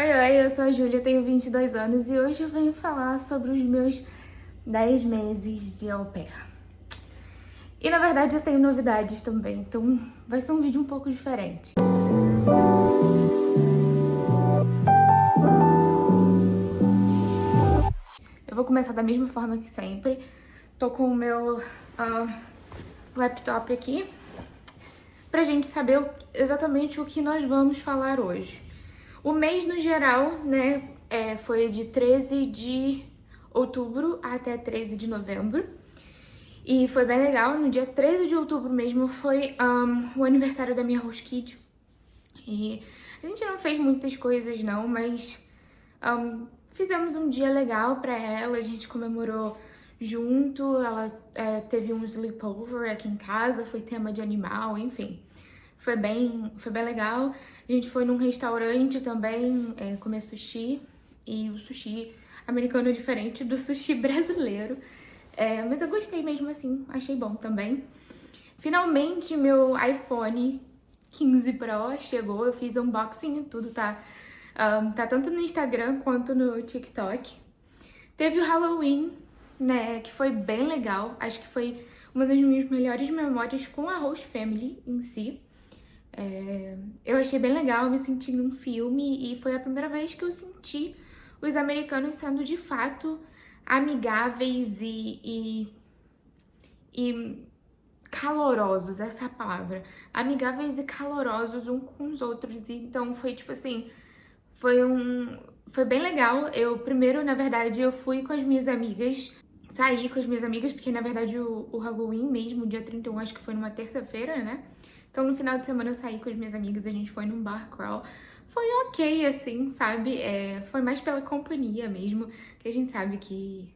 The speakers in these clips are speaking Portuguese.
Oi, eu sou a Júlia, tenho 22 anos e hoje eu venho falar sobre os meus 10 meses de au pair. E na verdade eu tenho novidades também, então vai ser um vídeo um pouco diferente. Eu vou começar da mesma forma que sempre. Tô com o meu laptop aqui pra gente saber exatamente o que nós vamos falar hoje. O mês no geral, né, foi de 13 de outubro até 13 de novembro. E foi bem legal. No dia 13 de outubro mesmo foi o aniversário da minha host kid. E a gente não fez muitas coisas não, mas fizemos um dia legal pra ela. A gente comemorou junto, ela teve um sleepover aqui em casa, foi tema de animal, enfim. Foi bem legal. A gente foi num restaurante também comer sushi. E o sushi americano é diferente do sushi brasileiro. Mas eu gostei mesmo assim, achei bom também. Finalmente meu iPhone 15 Pro chegou, eu fiz unboxing e tudo, tá tanto no Instagram quanto no TikTok. Teve o Halloween, né, que foi bem legal. Acho que foi uma das minhas melhores memórias com a host family em si. Eu achei bem legal, me senti num filme e foi a primeira vez que eu senti os americanos sendo de fato amigáveis e calorosos, essa é a palavra. Amigáveis e calorosos uns com os outros. E então foi tipo assim, foi bem legal. Eu primeiro, na verdade, eu fui com as minhas amigas, saí com as minhas amigas, porque na verdade o Halloween mesmo, dia 31, acho que foi numa terça-feira, né? Então no final de semana eu saí com as minhas amigas, a gente foi num bar crawl. Foi ok, assim, sabe? Foi mais pela companhia mesmo, que a gente sabe que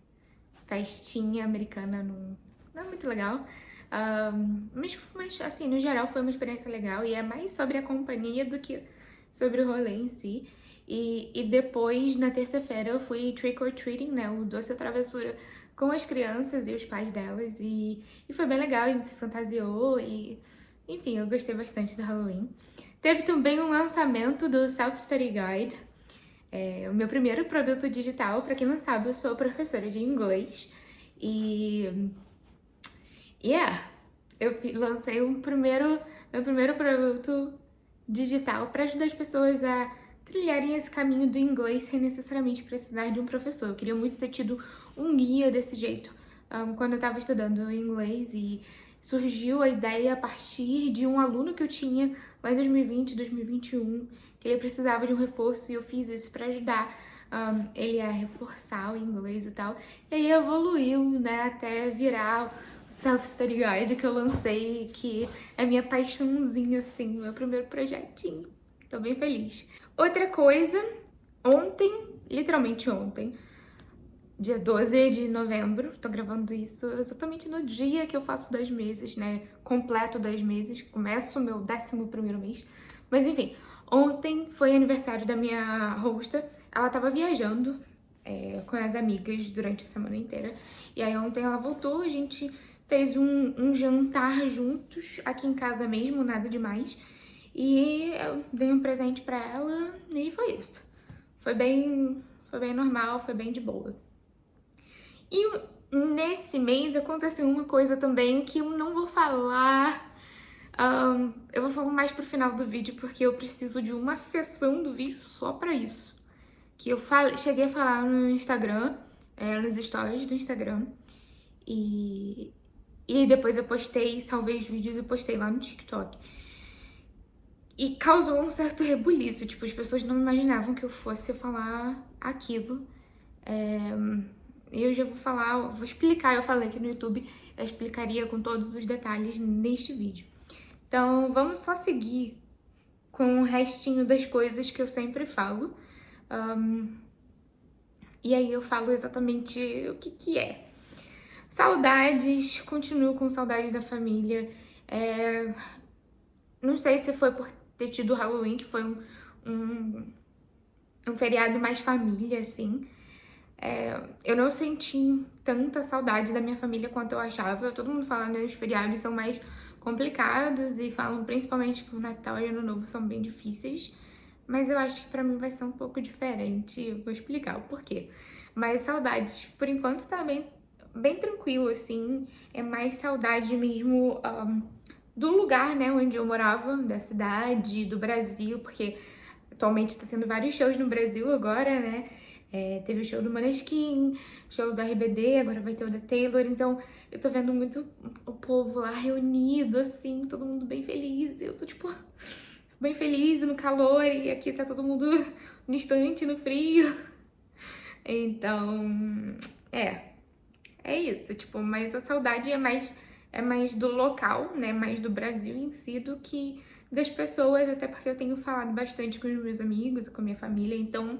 festinha americana não é muito legal. Mas, assim, no geral foi uma experiência legal e é mais sobre a companhia do que sobre o rolê em si. E depois, na terça-feira, eu fui trick or treating, né? O doce ou travessura com as crianças e os pais delas. E foi bem legal, a gente se fantasiou e... Enfim, eu gostei bastante do Halloween. Teve também um lançamento do Self Study Guide. O meu primeiro produto digital. Pra quem não sabe, eu sou professora de inglês. E... eu lancei meu primeiro produto digital para ajudar as pessoas a trilharem esse caminho do inglês sem necessariamente precisar de um professor. Eu queria muito ter tido um guia desse jeito quando eu estava estudando inglês e surgiu a ideia a partir de um aluno que eu tinha lá em 2020, 2021, que ele precisava de um reforço e eu fiz isso para ajudar ele a reforçar o inglês e tal. E aí evoluiu, né, até virar Self-Study Guide que eu lancei, que é minha paixãozinha, assim, meu primeiro projetinho. Tô bem feliz. Outra coisa, ontem, literalmente ontem, dia 12 de novembro, tô gravando isso exatamente no dia que eu faço 10 meses, né? Completo 10 meses, começo o meu 11º mês. Mas enfim, ontem foi aniversário da minha hosta, ela tava viajando com as amigas durante a semana inteira. E aí ontem ela voltou, a gente fez um jantar juntos, aqui em casa mesmo, nada demais. E eu dei um presente pra ela e foi isso. Foi bem normal, foi bem de boa. E nesse mês aconteceu uma coisa também que eu não vou falar. Eu vou falar mais pro final do vídeo, porque eu preciso de uma sessão do vídeo só pra isso. Que eu cheguei a falar no Instagram, nos stories do Instagram. E depois eu postei, salvei os vídeos e postei lá no TikTok. E causou um certo rebuliço, tipo, as pessoas não imaginavam que eu fosse falar aquilo. E eu já vou explicar, eu falei aqui no YouTube, eu explicaria com todos os detalhes neste vídeo. Então, vamos só seguir com o restinho das coisas que eu sempre falo. E aí eu falo exatamente o que é. Saudades, continuo com saudades da família. Não sei se foi por ter tido o Halloween, que foi um feriado mais família, assim. Eu não senti tanta saudade da minha família quanto eu achava. Todo mundo fala, né, os feriados são mais complicados e falam principalmente que o Natal e o Ano Novo são bem difíceis. mas eu acho que pra mim vai ser um pouco diferente. Eu vou explicar o porquê. Mas saudades, por enquanto, tá bem tranquilo, assim. É mais saudade mesmo do lugar, né, onde eu morava, da cidade, do Brasil, porque atualmente tá tendo vários shows no Brasil agora, né? Teve o show do Maneskin, show do RBD, agora vai ter o da Taylor, então eu tô vendo muito o povo lá reunido, assim, todo mundo bem feliz. Eu tô, tipo, bem feliz no calor e aqui tá todo mundo distante no frio. Então, é isso, tipo, mas a saudade é mais do local, né? Mais do Brasil em si do que das pessoas, até porque eu tenho falado bastante com os meus amigos e com a minha família, então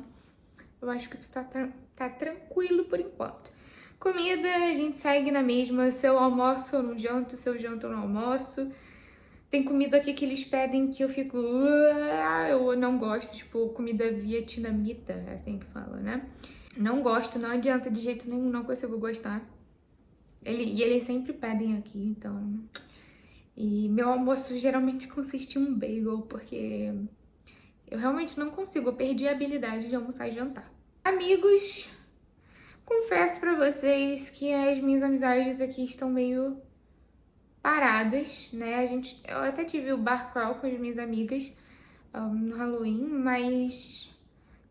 eu acho que isso tá tranquilo por enquanto. Comida, a gente segue na mesma, se eu almoço eu não janto, se eu janto eu não almoço. Tem comida aqui que eles pedem que eu fico... eu não gosto, tipo, comida vietnamita, é assim que fala, né? Não gosto, não adianta de jeito nenhum, não consigo gostar. Eles sempre pedem aqui, então... E meu almoço geralmente consiste em um bagel, porque eu realmente não consigo, eu perdi a habilidade de almoçar e jantar. Amigos, confesso pra vocês que as minhas amizades aqui estão meio paradas, né? Eu até tive o bar crawl com as minhas amigas no Halloween, mas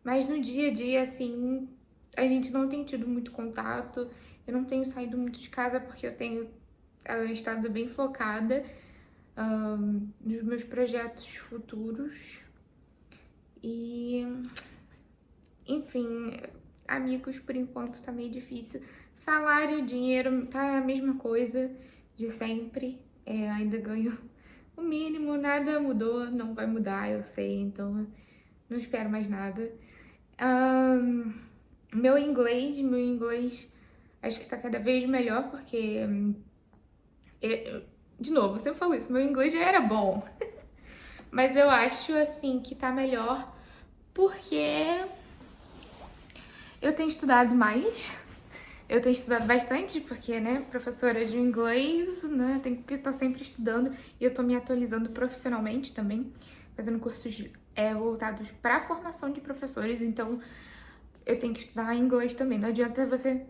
no dia a dia, assim, a gente não tem tido muito contato. Eu não tenho saído muito de casa porque eu tenho estado bem focada nos meus projetos futuros. E, enfim, amigos por enquanto tá meio difícil. Salário, dinheiro, tá a mesma coisa de sempre. Ainda ganho o mínimo, nada mudou, não vai mudar, eu sei, então não espero mais nada. Meu inglês acho que tá cada vez melhor, porque de novo, eu sempre falo isso, meu inglês já era bom. Mas eu acho, assim, que tá melhor porque eu tenho estudado mais. Eu tenho estudado bastante, porque, né, professora de inglês, né, tenho que estar sempre estudando. E eu tô me atualizando profissionalmente também, fazendo cursos voltados pra formação de professores. Então, eu tenho que estudar inglês também. Não adianta você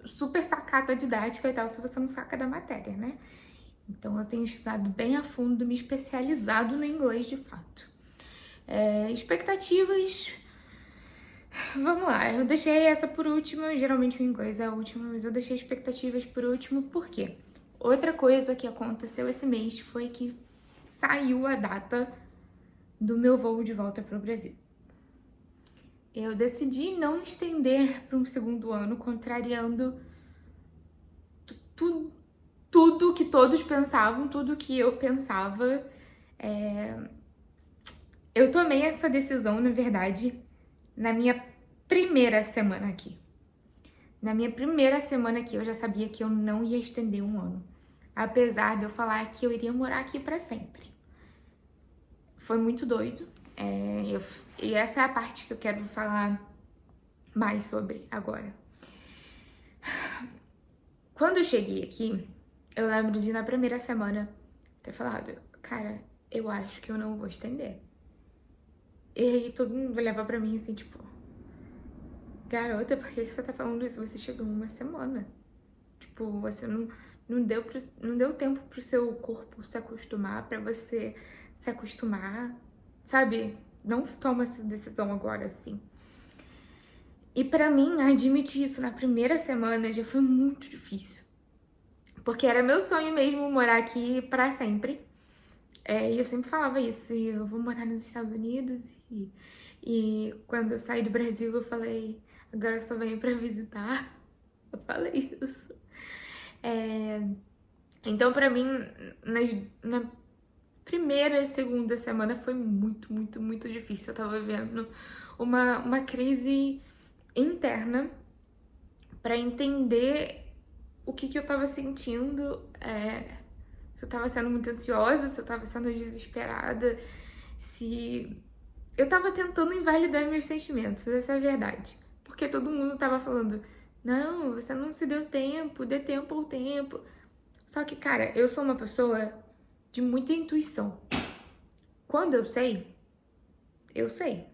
super sacar da didática e tal se você não saca da matéria, né? Então, eu tenho estudado bem a fundo, me especializado no inglês de fato. Expectativas... Vamos lá, eu deixei essa por último, geralmente o inglês é a última, mas eu deixei expectativas por último, por quê? Outra coisa que aconteceu esse mês foi que saiu a data do meu voo de volta para o Brasil. Eu decidi não estender para um segundo ano, contrariando tudo que todos pensavam, tudo que eu pensava. Eu tomei essa decisão, na verdade, na minha primeira semana aqui. Na minha primeira semana aqui, eu já sabia que eu não ia estender um ano. Apesar de eu falar que eu iria morar aqui pra sempre. Foi muito doido. E essa é a parte que eu quero falar mais sobre agora. Quando eu cheguei aqui, eu lembro de na primeira semana ter falado, cara, eu acho que eu não vou estender. E aí todo mundo olhava pra mim assim, tipo, garota, por que você tá falando isso? Você chegou uma semana. Tipo, você não deu tempo pro seu corpo se acostumar, pra você se acostumar, sabe? Não toma essa decisão agora, assim. E pra mim, admitir isso na primeira semana já foi muito difícil. Porque era meu sonho mesmo morar aqui pra sempre. E eu sempre falava isso, e eu vou morar nos Estados Unidos. E quando eu saí do Brasil, eu falei, agora eu só venho pra visitar. Eu falei isso. Então, pra mim, na primeira e segunda semana foi muito, muito, muito difícil. Eu tava vivendo uma crise interna pra entender o que eu tava sentindo, se eu tava sendo muito ansiosa, se eu tava sendo desesperada, se eu tava tentando invalidar meus sentimentos, essa é a verdade. Porque todo mundo tava falando, não, você não se deu tempo, dê tempo ao tempo. Só que, cara, eu sou uma pessoa de muita intuição. Quando eu sei, eu sei.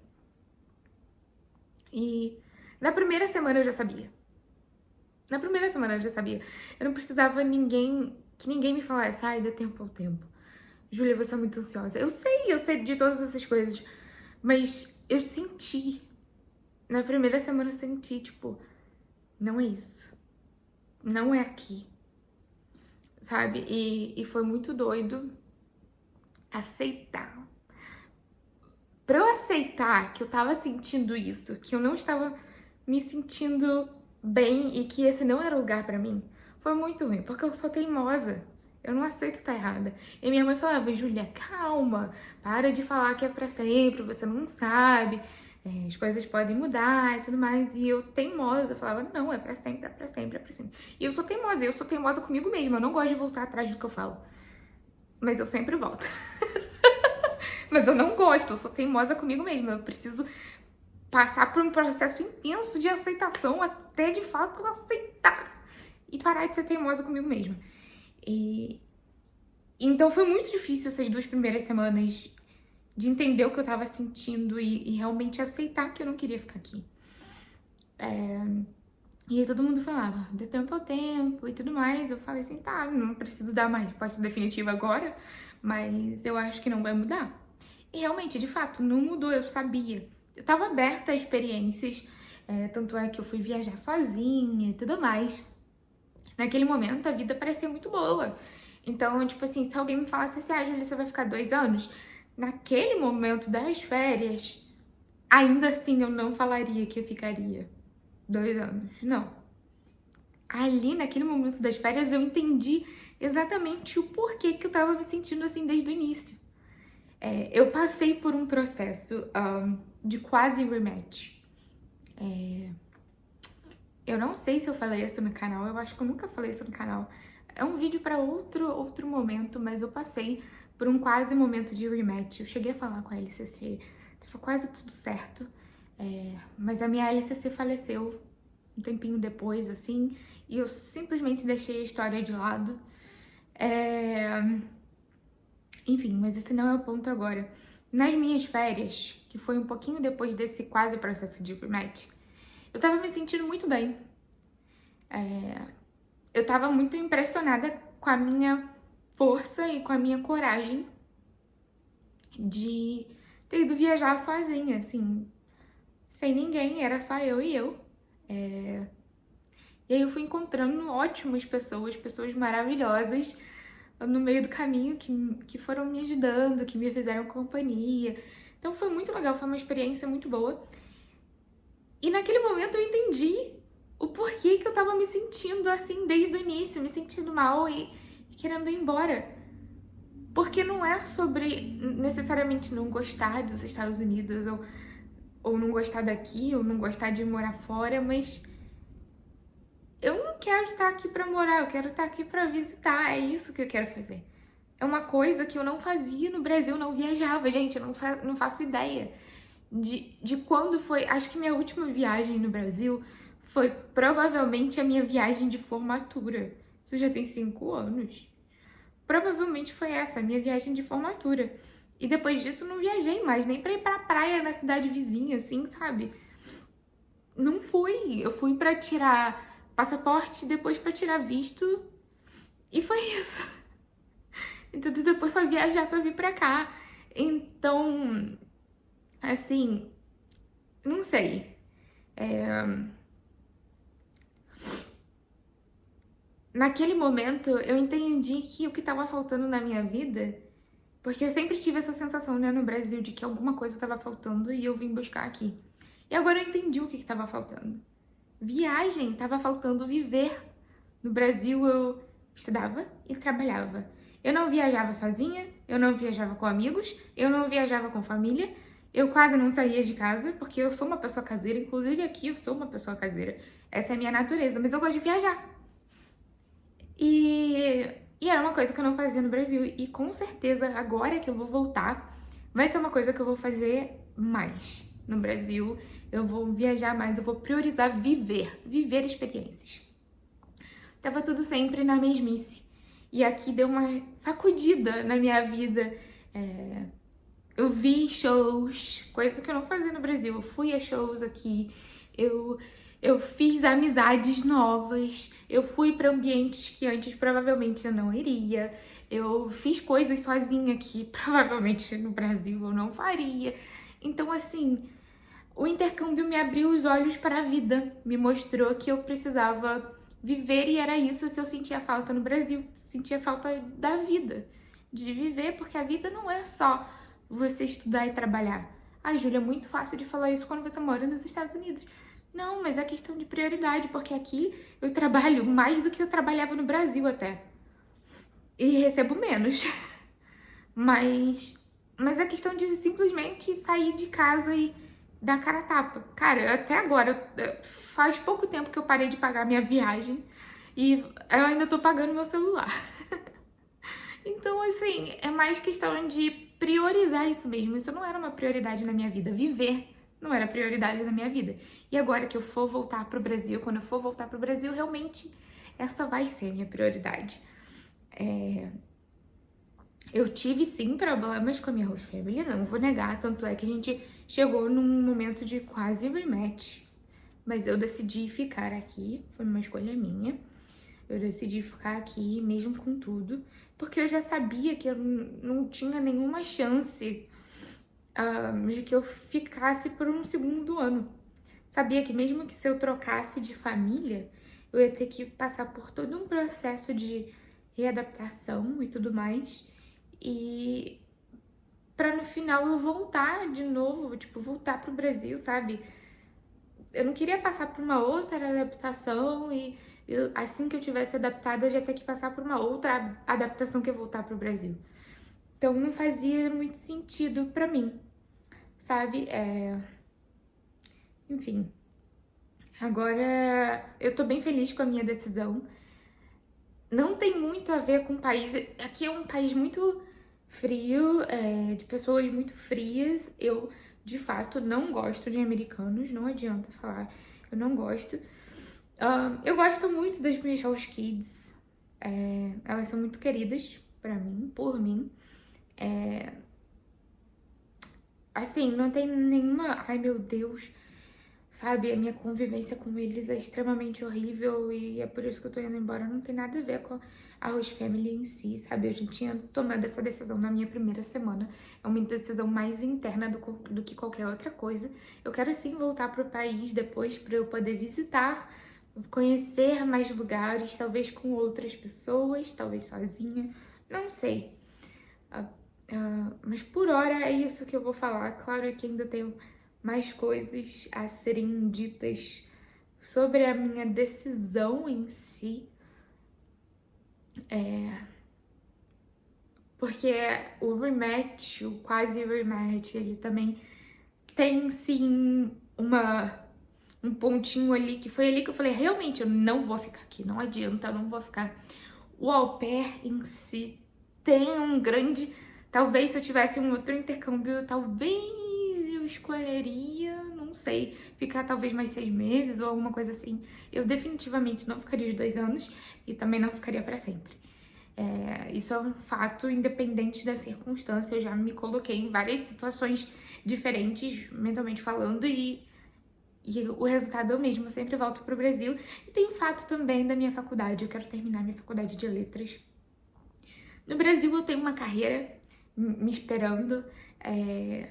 E na primeira semana eu já sabia. Na primeira semana eu já sabia. Eu não precisava que ninguém me falasse, ai, dê tempo ao tempo. Júlia, você é muito ansiosa. Eu sei de todas essas coisas. Mas eu senti. Na primeira semana eu senti, tipo, não é isso. Não é aqui. Sabe? E foi muito doido aceitar. Pra eu aceitar que eu tava sentindo isso, que eu não estava me sentindo bem e que esse não era o lugar pra mim, foi muito ruim, porque eu sou teimosa. Eu não aceito estar errada. E minha mãe falava, Júlia, calma, para de falar que é pra sempre, você não sabe, as coisas podem mudar e tudo mais. E eu teimosa, eu falava, não, é pra sempre, é pra sempre, é pra sempre. E eu sou teimosa comigo mesma, eu não gosto de voltar atrás do que eu falo. Mas eu sempre volto. Mas eu não gosto, eu sou teimosa comigo mesma. Eu preciso passar por um processo intenso de aceitação até de fato aceitar e parar de ser teimosa comigo mesma. E então foi muito difícil essas 2 primeiras semanas de entender o que eu tava sentindo e realmente aceitar que eu não queria ficar aqui. E aí todo mundo falava, dê tempo ao tempo e tudo mais. Eu falei assim, tá, não preciso dar uma resposta definitiva agora, mas eu acho que não vai mudar. E realmente, de fato, não mudou, eu sabia. Eu tava aberta a experiências, tanto é que eu fui viajar sozinha e tudo mais. Naquele momento, a vida parecia muito boa. Então, tipo assim, se alguém me falasse assim, ah, Júlia, você vai ficar 2 anos, naquele momento das férias, ainda assim eu não falaria que eu ficaria 2 anos. Não. Ali, naquele momento das férias, eu entendi exatamente o porquê que eu tava me sentindo assim desde o início. Eu passei por um processo de quase rematch. Eu não sei se eu falei isso no canal, eu acho que eu nunca falei isso no canal. É um vídeo para outro momento, mas eu passei por um quase momento de rematch. Eu cheguei a falar com a LCC, foi quase tudo certo, mas a minha LCC faleceu um tempinho depois, assim, e eu simplesmente deixei a história de lado. Enfim, mas esse não é o ponto agora. Nas minhas férias, que foi um pouquinho depois desse quase processo de rematch, eu tava me sentindo muito bem. Eu tava muito impressionada com a minha força e com a minha coragem de ter ido viajar sozinha, assim, sem ninguém, era só eu e eu. E aí eu fui encontrando ótimas pessoas, pessoas maravilhosas no meio do caminho que foram me ajudando, que me fizeram companhia. Então foi muito legal, foi uma experiência muito boa. E naquele momento eu entendi o porquê que eu tava me sentindo assim desde o início, me sentindo mal e querendo ir embora. Porque não é sobre necessariamente não gostar dos Estados Unidos ou não gostar daqui, ou não gostar de morar fora, mas eu não quero estar aqui pra morar, eu quero estar aqui pra visitar, é isso que eu quero fazer. É uma coisa que eu não fazia no Brasil, eu não viajava, gente, eu não faço ideia de quando foi. Acho que minha última viagem no Brasil foi provavelmente a minha viagem de formatura. Isso já tem 5 anos. Provavelmente foi essa, a minha viagem de formatura. E depois disso não viajei mais, nem pra ir pra praia na cidade vizinha, assim, sabe? Não fui. Eu fui pra tirar passaporte, depois pra tirar visto. E foi isso. Então depois pra viajar pra vir pra cá. Então, assim, não sei. Naquele momento eu entendi que o que estava faltando na minha vida, porque eu sempre tive essa sensação, né, no Brasil, de que alguma coisa estava faltando e eu vim buscar aqui. E agora eu entendi o que estava faltando. Viagem, estava faltando viver. No Brasil eu estudava e trabalhava. Eu não viajava sozinha, eu não viajava com amigos, eu não viajava com família, eu quase não saía de casa, porque eu sou uma pessoa caseira, inclusive aqui eu sou uma pessoa caseira. Essa é a minha natureza, mas eu gosto de viajar. E era uma coisa que eu não fazia no Brasil. E com certeza, agora que eu vou voltar, vai ser uma coisa que eu vou fazer mais no Brasil. Eu vou viajar mais, eu vou priorizar viver experiências. Tava tudo sempre na mesmice. E aqui deu uma sacudida na minha vida. Eu vi shows, coisa que eu não fazia no Brasil. Eu fui a shows aqui, eu, eu fiz amizades novas, eu fui para ambientes que antes provavelmente eu não iria. Eu fiz coisas sozinha que provavelmente no Brasil eu não faria. Então, assim, o intercâmbio me abriu os olhos para a vida, me mostrou que eu precisava viver e era isso que eu sentia falta no Brasil. Sentia falta da vida, de viver, porque a vida não é só você estudar e trabalhar. Ai, Júlia, é muito fácil de falar isso quando você mora nos Estados Unidos. Não, mas é questão de prioridade, porque aqui eu trabalho mais do que eu trabalhava no Brasil até. E recebo menos. Mas é questão de simplesmente sair de casa e dar cara a tapa. Cara, até agora, faz pouco tempo que eu parei de pagar minha viagem e eu ainda tô pagando meu celular. Então, assim, é mais questão de priorizar isso mesmo. Isso não era uma prioridade na minha vida. Viver não era prioridade na minha vida. E agora que eu for voltar pro Brasil, quando eu for voltar pro Brasil, realmente essa vai ser minha prioridade. Eu tive sim problemas com a minha host family, não vou negar, tanto é que a gente chegou num momento de quase rematch. Mas eu decidi ficar aqui, foi uma escolha minha. Eu decidi ficar aqui mesmo com tudo, porque eu já sabia que eu não tinha nenhuma chance de que eu ficasse por um segundo ano. Sabia que mesmo que se eu trocasse de família, eu ia ter que passar por todo um processo de readaptação e tudo mais. E pra no final eu voltar de novo, tipo, voltar pro Brasil, sabe? Eu não queria passar por uma outra adaptação e assim que eu tivesse adaptada, eu já ter que passar por uma outra adaptação que é voltar pro Brasil. Então não fazia muito sentido pra mim, sabe? Enfim. Agora eu tô bem feliz com a minha decisão. Não tem muito a ver com o país. Aqui é um país muito frio, de pessoas muito frias. Eu, de fato, não gosto de americanos, não adianta falar. Eu não gosto. Eu gosto muito das minhas house kids. Elas são muito queridas pra mim, por mim. Assim, não tem nenhuma... Ai, meu Deus... Sabe, a minha convivência com eles é extremamente horrível e é por isso que eu tô indo embora. Não tem nada a ver com a host family em si, sabe? Eu já tinha tomado essa decisão na minha primeira semana. É uma decisão mais interna do que qualquer outra coisa. Eu quero sim voltar pro país depois pra eu poder visitar, conhecer mais lugares, talvez com outras pessoas, talvez sozinha, não sei. Mas por hora é isso que eu vou falar. Claro que ainda tenho mais coisas a serem ditas sobre a minha decisão em si. Porque o rematch, o quase rematch, ele também tem sim um pontinho ali, que foi ali que eu falei, realmente, eu não vou ficar aqui, não adianta, eu não vou ficar. O au pair em si tem um grande... Talvez se eu tivesse um outro intercâmbio, talvez eu escolheria, não sei, ficar talvez mais 6 meses ou alguma coisa assim. Eu definitivamente não ficaria os 2 anos e também não ficaria pra sempre. Isso é um fato, independente da circunstância. Eu já me coloquei em várias situações diferentes, mentalmente falando, e o resultado é o mesmo. Eu sempre volto pro Brasil. E tem um fato também da minha faculdade. Eu quero terminar minha faculdade de letras. No Brasil eu tenho uma carreira me esperando,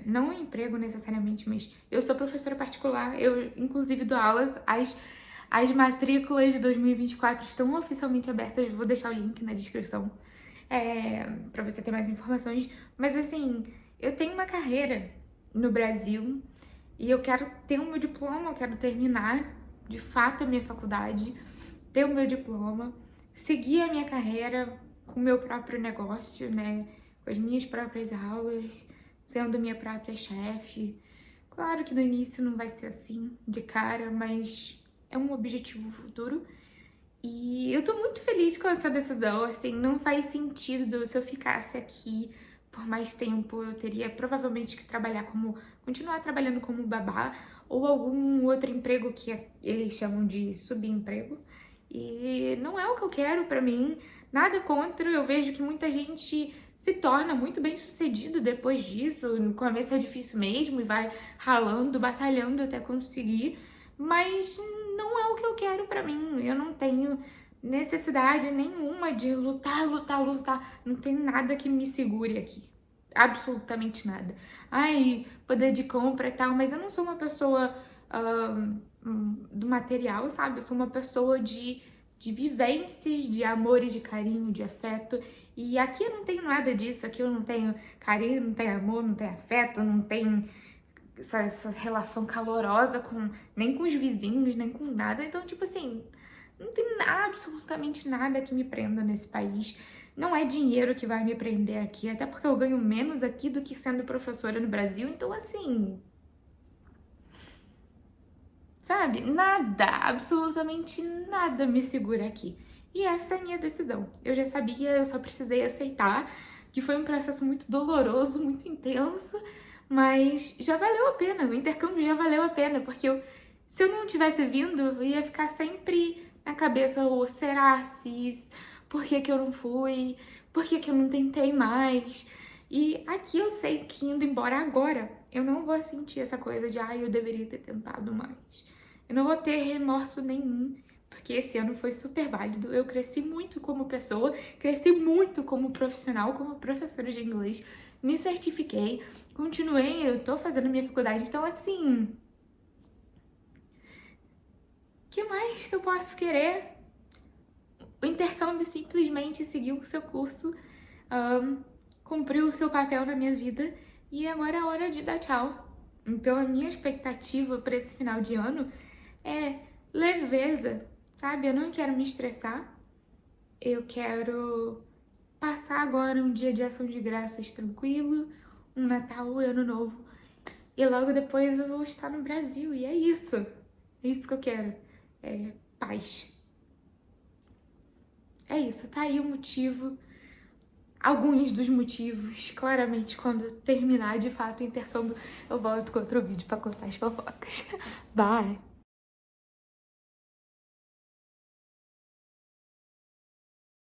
não um emprego necessariamente, mas eu sou professora particular, eu inclusive dou aulas, as matrículas de 2024 estão oficialmente abertas, vou deixar o link na descrição pra você ter mais informações, mas assim, eu tenho uma carreira no Brasil e eu quero ter o meu diploma, eu quero terminar de fato a minha faculdade, ter o meu diploma, seguir a minha carreira com o meu próprio negócio, né? Com as minhas próprias aulas, sendo minha própria chefe. Claro que no início não vai ser assim, de cara, mas é um objetivo futuro. E eu tô muito feliz com essa decisão, assim, não faz sentido se eu ficasse aqui por mais tempo, eu teria provavelmente que continuar trabalhando como babá ou algum outro emprego que eles chamam de subemprego. E não é o que eu quero pra mim, nada contra, eu vejo que muita gente se torna muito bem sucedido depois disso. No começo é difícil mesmo e vai ralando, batalhando até conseguir, mas não é o que eu quero pra mim. Eu não tenho necessidade nenhuma de lutar, lutar, lutar. Não tem nada que me segure aqui. Absolutamente nada. Ai, poder de compra e tal, mas eu não sou uma pessoa do material, sabe? Eu sou uma pessoa de vivências, de amor e de carinho, de afeto. E aqui eu não tenho nada disso. Aqui eu não tenho carinho, não tenho amor, não tenho afeto, não tenho essa relação calorosa nem com os vizinhos, nem com nada. Então, tipo assim, não tem absolutamente nada que me prenda nesse país. Não é dinheiro que vai me prender aqui, até porque eu ganho menos aqui do que sendo professora no Brasil. Então, assim, sabe? Nada, absolutamente nada me segura aqui. E essa é a minha decisão. Eu já sabia, eu só precisei aceitar que foi um processo muito doloroso, muito intenso, mas já valeu a pena. O intercâmbio já valeu a pena, porque se eu não tivesse vindo, eu ia ficar sempre na cabeça, ou será se, por que que eu não fui? Por que que eu não tentei mais? E aqui eu sei que indo embora agora, eu não vou sentir essa coisa de, eu deveria ter tentado mais. Eu não vou ter remorso nenhum, porque esse ano foi super válido. Eu cresci muito como pessoa, cresci muito como profissional, como professora de inglês, me certifiquei, continuei, eu tô fazendo minha faculdade, então assim, o que mais que eu posso querer? O intercâmbio simplesmente seguiu o seu curso, cumpriu o seu papel na minha vida e agora é a hora de dar tchau. Então a minha expectativa para esse final de ano é leveza, sabe? Eu não quero me estressar, eu quero passar agora um dia de ação de graças tranquilo, um Natal, um Ano Novo, e logo depois eu vou estar no Brasil, e é isso que eu quero, é paz. É isso, tá aí o motivo, alguns dos motivos. Claramente, quando terminar de fato o intercâmbio, eu volto com outro vídeo pra contar as fofocas. Bye!